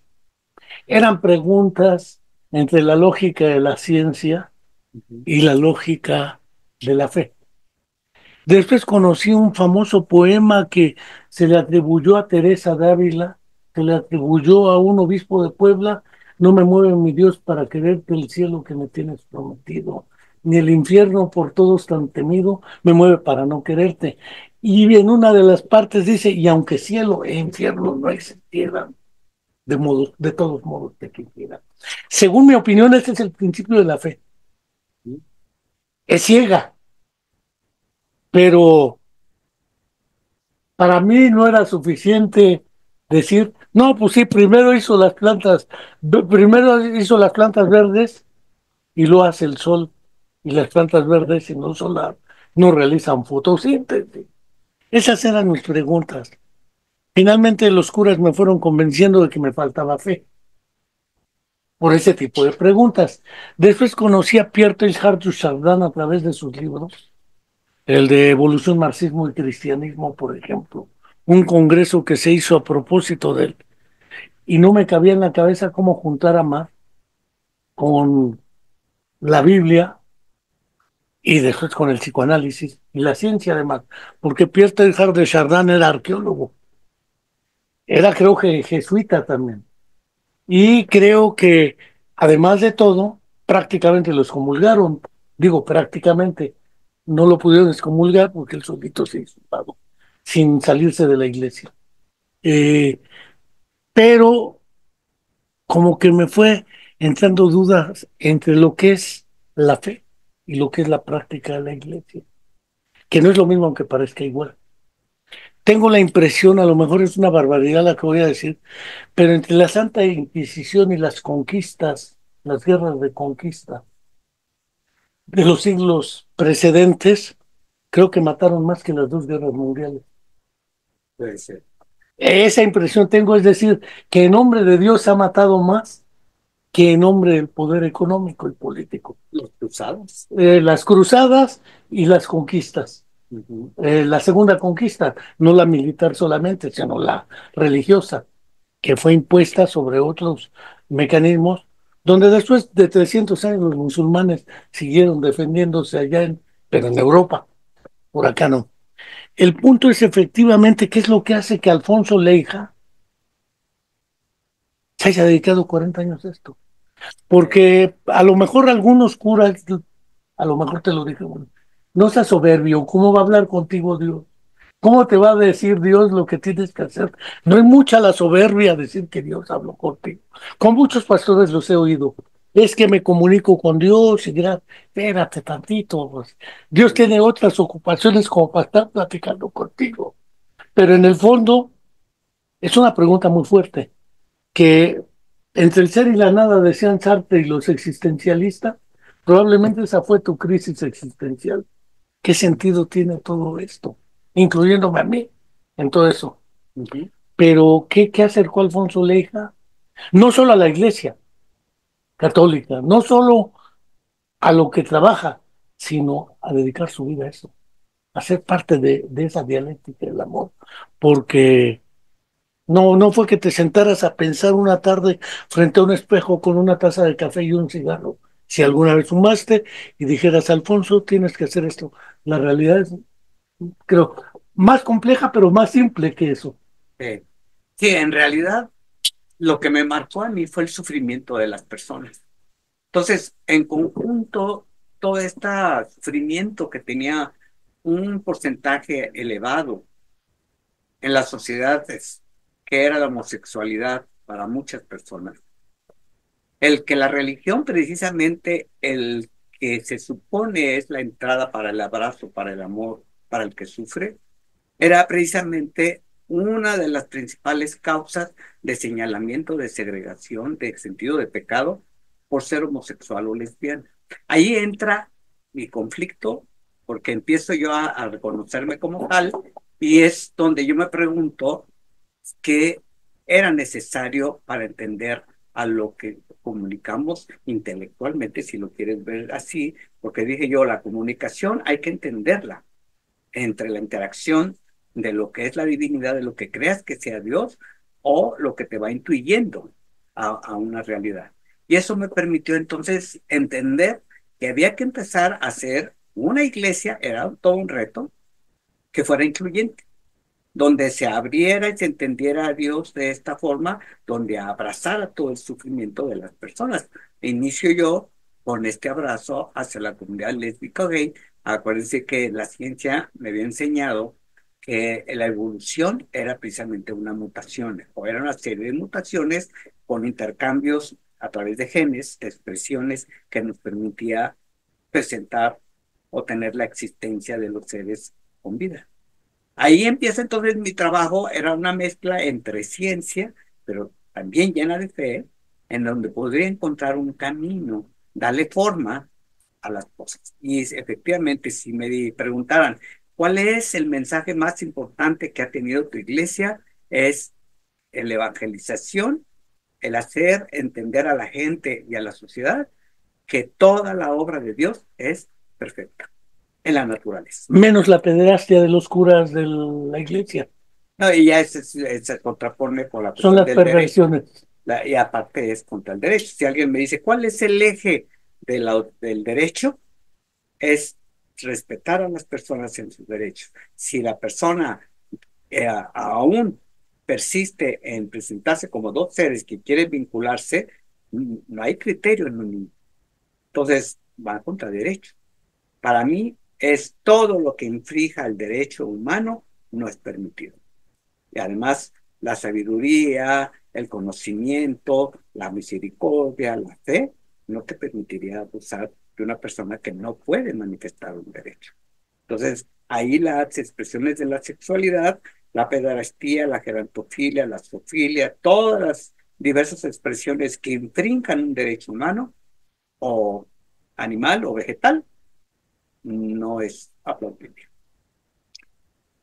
Eran preguntas entre la lógica de la ciencia y la lógica de la fe. Después conocí un famoso poema que se le atribuyó a Teresa Dávila, se le atribuyó a un obispo de Puebla: no me mueve mi Dios para quererte el cielo que me tienes prometido, ni el infierno por todos tan temido me mueve para no quererte. Y en una de las partes dice: y aunque cielo e infierno no existieran, de todos modos te quisiera. Según mi opinión, este es el principio de la fe. Es ciega, pero para mí no era suficiente decir: No, pues sí, primero hizo las plantas, primero hizo las plantas verdes y lo hace el sol. Y las plantas verdes, si no solar, no realizan fotosíntesis. Esas eran mis preguntas. Finalmente los curas me fueron convenciendo de que me faltaba fe por ese tipo de preguntas. Después conocí a Pierre Teilhard de Chardin a través de sus libros, el de Evolución, Marxismo y Cristianismo, por ejemplo, un congreso que se hizo a propósito de él. Y no me cabía en la cabeza cómo juntar a Marx con la Biblia y después con el psicoanálisis y la ciencia además, porque Pierre Teilhard de Chardin era arqueólogo, era creo que jesuita también. Y creo que, además de todo, prácticamente los comulgaron. Digo, prácticamente no lo pudieron excomulgar porque él solito se hizo pago, sin salirse de la iglesia. Eh, pero como que me fue entrando dudas entre lo que es la fe y lo que es la práctica de la iglesia, que no es lo mismo aunque parezca igual. Tengo la impresión, a lo mejor es una barbaridad la que voy a decir, pero entre la Santa Inquisición y las conquistas, las guerras de conquista de los siglos precedentes, creo que mataron más que las dos guerras mundiales. Puede ser. Esa impresión tengo, es decir, que en nombre de Dios ha matado más que en nombre del poder económico y político. Los cruzados. Las cruzadas y las conquistas. La segunda conquista, no la militar solamente, sino la religiosa, que fue impuesta sobre otros mecanismos, donde después de 300 años los musulmanes siguieron defendiéndose allá, pero en Europa, por acá no. El punto es efectivamente qué es lo que hace que Alfonso Leija se haya dedicado 40 años a esto. Porque a lo mejor algunos curas, a lo mejor te lo dije, bueno, no seas soberbio, ¿cómo va a hablar contigo Dios? ¿Cómo te va a decir Dios lo que tienes que hacer? No es mucha la soberbia decir que Dios habló contigo. Con muchos pastores los he oído. Es que me comunico con Dios y dirás, espérate tantito, pues. Dios tiene otras ocupaciones como para estar platicando contigo. Pero en el fondo es una pregunta muy fuerte, que entre el ser y la nada decían Sartre y los existencialistas, probablemente esa fue tu crisis existencial. ¿Qué sentido tiene todo esto? Incluyéndome a mí en todo eso. Ujú. Pero, ¿qué acercó Alfonso Leija? No solo a la iglesia católica, no solo a lo que trabaja, sino a dedicar su vida a eso, a ser parte de esa dialéctica del amor. Porque no fue que te sentaras a pensar una tarde frente a un espejo con una taza de café y un cigarro. Si alguna vez fumaste y dijeras, Alfonso, tienes que hacer esto. La realidad es, creo, más compleja, pero más simple que eso. Eh, sí, en realidad lo que me marcó a mí fue el sufrimiento de las personas. Entonces, en conjunto, todo este sufrimiento que tenía un porcentaje elevado en las sociedades, que era la homosexualidad para muchas personas, el que la religión precisamente, el que se supone es la entrada para el abrazo, para el amor, para el que sufre, era precisamente una de las principales causas de señalamiento, de segregación, de sentido de pecado por ser homosexual o lesbiana. Ahí entra mi conflicto, porque empiezo yo a reconocerme como tal, y es donde yo me pregunto qué era necesario para entender a lo que comunicamos intelectualmente, si lo quieres ver así, porque dije yo, la comunicación hay que entenderla entre la interacción de lo que es la divinidad, de lo que creas que sea Dios, o lo que te va intuyendo a una realidad. Y eso me permitió entonces entender que había que empezar a hacer una iglesia, era todo un reto, que fuera incluyente, donde se abriera y se entendiera a Dios de esta forma, donde abrazara todo el sufrimiento de las personas. Inicio yo con este abrazo hacia la comunidad lésbica o gay. Acuérdense que la ciencia me había enseñado que la evolución era precisamente una mutación, o era una serie de mutaciones con intercambios a través de genes, de expresiones que nos permitía presentar o tener la existencia de los seres con vida. Ahí empieza entonces mi trabajo, era una mezcla entre ciencia pero también llena de fe, en donde podría encontrar un camino, darle forma a las cosas. Y efectivamente, si me preguntaran, ¿cuál es el mensaje más importante que ha tenido tu iglesia? Es la evangelización, el hacer entender a la gente y a la sociedad que toda la obra de Dios es perfecta en la naturaleza. Menos la pederastia de los curas de la iglesia. No, y ya se contrapone con la Son cuestión las del derecho. perversiones. Y aparte es contra el derecho. Si alguien me dice, ¿cuál es el eje del derecho? Es respetar a las personas en sus derechos. Si la persona aún persiste en presentarse como dos seres que quieren vincularse, no hay criterio en un. Entonces, va contra derecho. Para mí, es todo lo que infrija el derecho humano no es permitido. Y además, la sabiduría, el conocimiento, la misericordia, la fe, no te permitiría abusar de una persona que no puede manifestar un derecho. Entonces, ahí las expresiones de la sexualidad, la pederastía, la gerontofilia, la zoofilia, todas las diversas expresiones que infrinjan un derecho humano o animal o vegetal, no es aplaudible.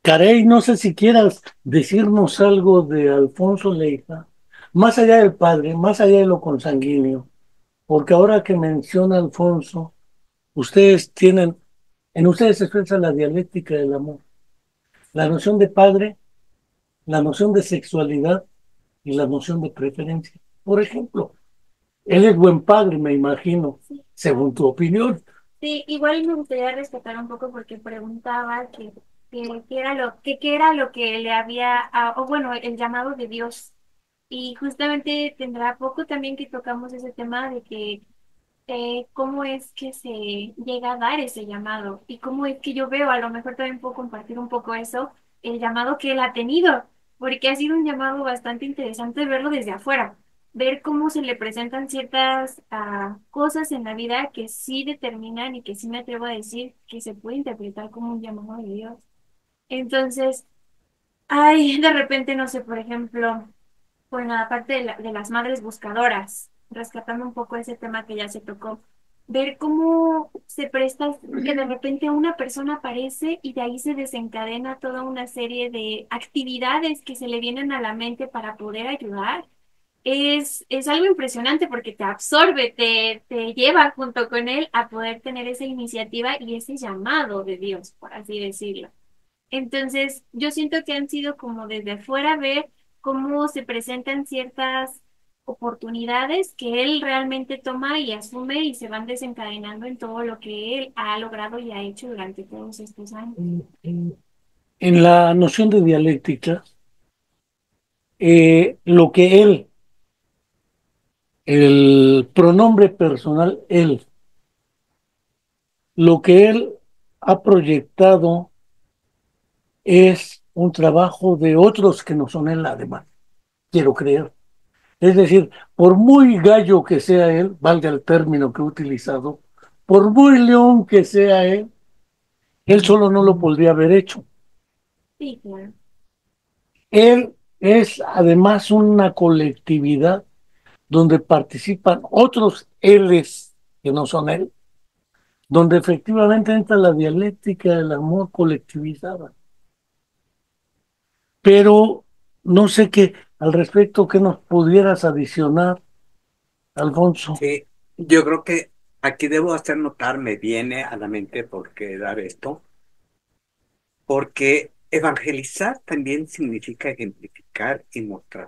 Carey, no sé si quieras decirnos algo de Alfonso Leija, más allá del padre, más allá de lo consanguíneo, porque ahora que menciona Alfonso, ustedes tienen, en ustedes se expresa la dialéctica del amor, la noción de padre, la noción de sexualidad y la noción de preferencia. Por ejemplo, él es buen padre, me imagino, Sí, según tu opinión. sí, igual me gustaría rescatar un poco porque preguntaba qué era lo que le había, o bueno, el llamado de Dios. Y justamente tendrá poco también que tocamos ese tema de que cómo es que se llega a dar ese llamado y cómo es que yo veo, a lo mejor también puedo compartir un poco eso, el llamado que él ha tenido, porque ha sido un llamado bastante interesante verlo desde afuera, ver cómo se le presentan ciertas cosas en la vida que sí determinan y que sí me atrevo a decir que se puede interpretar como un llamado de Dios. Entonces, ay, de repente, no sé, por ejemplo. Bueno, aparte de las madres buscadoras, rescatando un poco ese tema que ya se tocó, ver cómo se presta que de repente una persona aparece y de ahí se desencadena toda una serie de actividades que se le vienen a la mente para poder ayudar. Es algo impresionante porque te absorbe, te lleva junto con él a poder tener esa iniciativa y ese llamado de Dios, por así decirlo. Entonces, yo siento que han sido como desde afuera ver cómo se presentan ciertas oportunidades que él realmente toma y asume y se van desencadenando en todo lo que él ha logrado y ha hecho durante todos estos años. En la noción de dialéctica, lo que él, el pronombre personal él, lo que él ha proyectado es un trabajo de otros que no son él, además, quiero creer. Es decir, por muy gallo que sea él, valga el término que he utilizado, por muy león que sea él solo no lo podría haber hecho. Sí, claro. Él es además una colectividad donde participan otros éles que no son él, donde efectivamente entra la dialéctica del amor colectivizada. Pero no sé qué al respecto que nos pudieras adicionar, Alfonso. Sí, yo creo que aquí debo hacer notar, me viene a la mente por qué dar esto, porque evangelizar también significa ejemplificar y mostrar.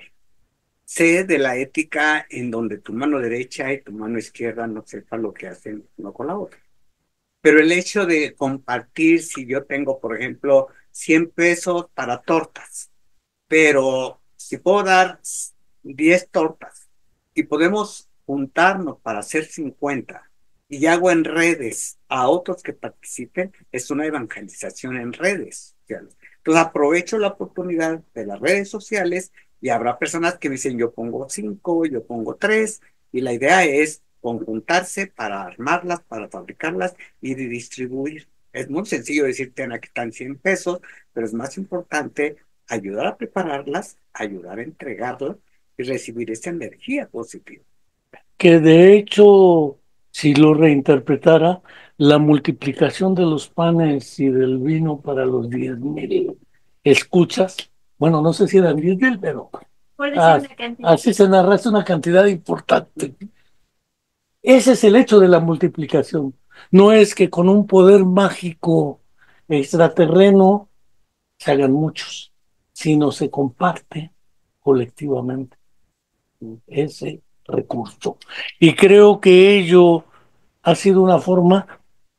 Sé de la ética en donde tu mano derecha y tu mano izquierda no sepan lo que hacen uno con la otra. Pero el hecho de compartir, si yo tengo, por ejemplo, 100 pesos para tortas, pero si puedo dar 10 tortas y podemos juntarnos para hacer 50 y hago en redes a otros que participen, es una evangelización en redes sociales. Entonces aprovecho la oportunidad de las redes sociales y habrá personas que dicen yo pongo 5, yo pongo 3 y la idea es conjuntarse para armarlas, para fabricarlas y de distribuir. Es muy sencillo decir, ten, aquí están 100 pesos, pero es más importante ayudar a prepararlas, ayudar a entregarlas, y recibir esa energía positiva. Que de hecho, si lo reinterpretara, la multiplicación de los panes y del vino para los 10,000 escuchas, bueno, no sé si eran 10,000, pero Por decir ah, una cantidad. así se narra, es una cantidad importante. Ese es el hecho de la multiplicación. No es que con un poder mágico extraterreno se hagan muchos, sino se comparte colectivamente ese recurso. Y creo que ello ha sido una forma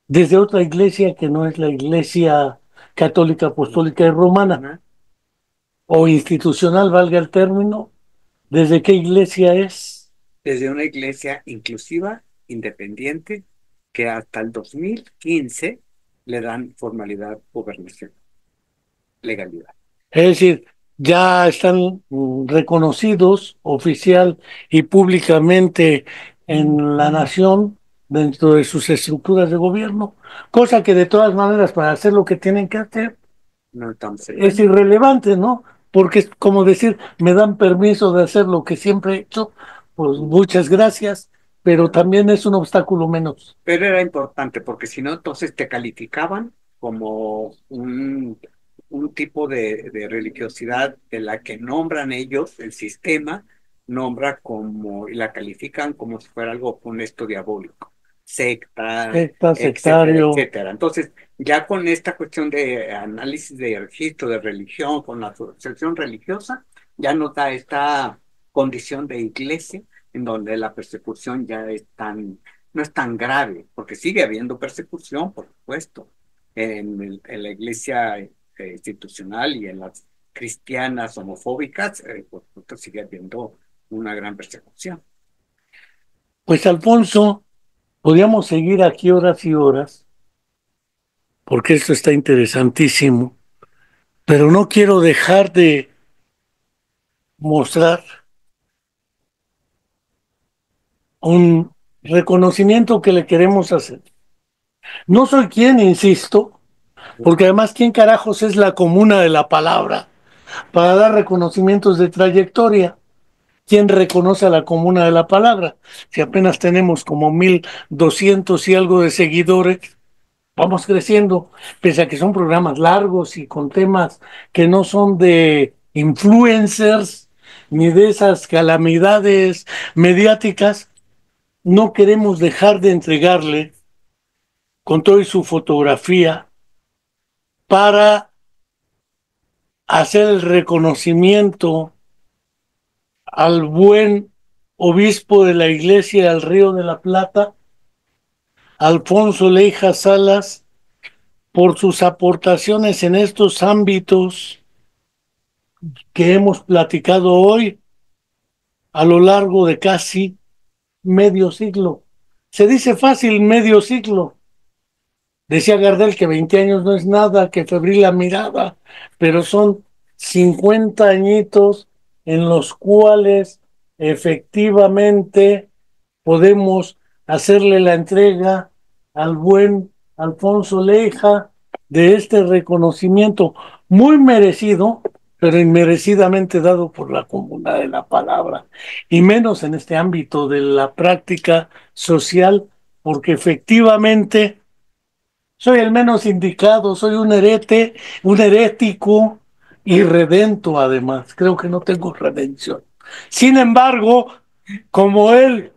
desde otra iglesia que no es la iglesia católica, apostólica y romana, o institucional, valga el término. ¿Desde qué iglesia es? Desde una iglesia inclusiva, independiente, que hasta el 2015 le dan formalidad, gobernación, legalidad. Es decir, ya están reconocidos oficial y públicamente en la nación dentro de sus estructuras de gobierno, cosa que de todas maneras para hacer lo que tienen que hacer No estamos es irrelevante, ¿no? Porque es como decir, me dan permiso de hacer lo que siempre he hecho, pues muchas gracias, pero también es un obstáculo menos. Pero era importante porque si no, entonces te calificaban como un tipo de religiosidad de la que nombran ellos, el sistema nombra como, y la califican como si fuera algo funesto diabólico, secta, Secta, etcétera, sectario. etcétera. Entonces, ya con esta cuestión de análisis de registro de religión, con la asociación religiosa, ya nos da esta condición de iglesia en donde la persecución ya es no es tan grave, porque sigue habiendo persecución, por supuesto, en la iglesia institucional y en las cristianas homofóbicas, por supuesto, sigue habiendo una gran persecución. Pues Alfonso, podríamos seguir aquí horas y horas, porque esto está interesantísimo, pero no quiero dejar de mostrar un reconocimiento que le queremos hacer. No soy quien, insisto, porque además, ¿quién carajos es la comuna de la palabra para dar reconocimientos de trayectoria? ¿Quién reconoce a la comuna de la palabra? Si apenas tenemos como 1,200 y algo de seguidores, vamos creciendo, pese a que son programas largos y con temas que no son de influencers ni de esas calamidades mediáticas, no queremos dejar de entregarle con todo y su fotografía para hacer el reconocimiento al buen obispo de la iglesia del Río de la Plata, Alfonso Leija Salas, por sus aportaciones en estos ámbitos que hemos platicado hoy a lo largo de casi medio siglo. Se dice fácil medio siglo. Decía Gardel que 20 años no es nada, que febril la mirada, pero son 50 añitos en los cuales efectivamente podemos hacerle la entrega al buen Alfonso Leija de este reconocimiento muy merecido, pero inmerecidamente dado por la comuna de la palabra, y menos en este ámbito de la práctica social, porque efectivamente soy el menos indicado, soy un herete, un herético y redento además. Creo que no tengo redención. Sin embargo, como él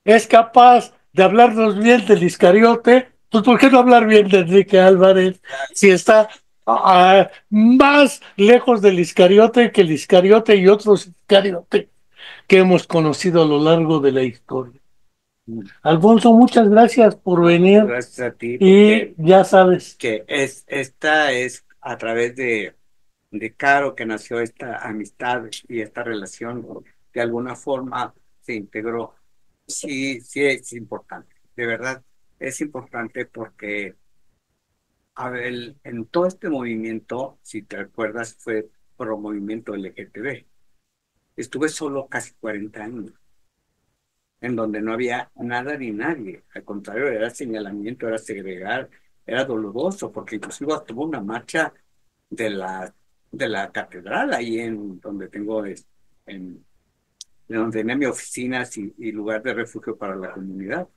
es capaz de hablarnos bien del Iscariote, pues ¿por qué no hablar bien de Enrique Álvarez si está más lejos del Iscariote que el Iscariote y otros Iscariote que hemos conocido a lo largo de la historia? Alfonso, muchas gracias por venir Gracias a ti, y porque ya sabes, esta es a través de Caro que nació esta amistad y esta relación, de alguna forma se integró. Sí, sí es importante, de verdad es importante porque a ver, en todo este movimiento, si te recuerdas, fue pro movimiento LGTB. Estuve solo casi 40 años, en donde no había nada ni nadie. Al contrario, era señalamiento, era segregar, era doloroso, porque inclusive tuvo una marcha de la, de la catedral ahí en donde tengo en de donde tenía mi oficina y lugar de refugio para la comunidad,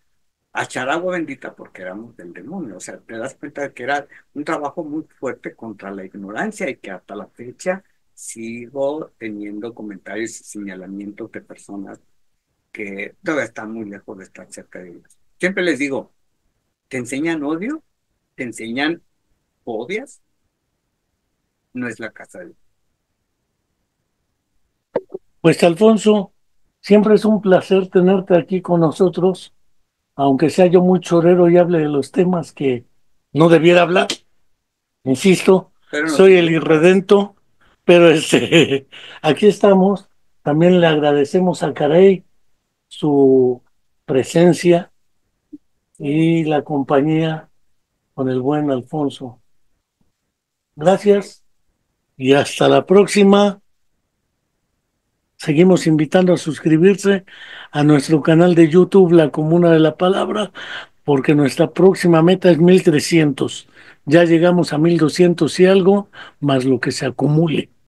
a echar agua bendita porque éramos del demonio. O sea, te das cuenta de que era un trabajo muy fuerte contra la ignorancia y que hasta la fecha sigo teniendo comentarios y señalamientos de personas que todavía están muy lejos de estar cerca de Dios. Siempre les digo, ¿te enseñan odio? ¿Te enseñan odias? No es la casa de Dios. Pues Alfonso, siempre es un placer tenerte aquí con nosotros, aunque sea yo muy chorero y hable de los temas que no debiera hablar. Insisto, Pero nos soy el ilustras. irredento, pero aquí estamos. También le agradecemos a Carey su presencia y la compañía con el buen Alfonso. Gracias y hasta la próxima. Seguimos invitando a suscribirse a nuestro canal de YouTube, La Comuna de la Palabra, porque nuestra próxima meta es 1300. Ya llegamos a 1200 y algo, más lo que se acumule.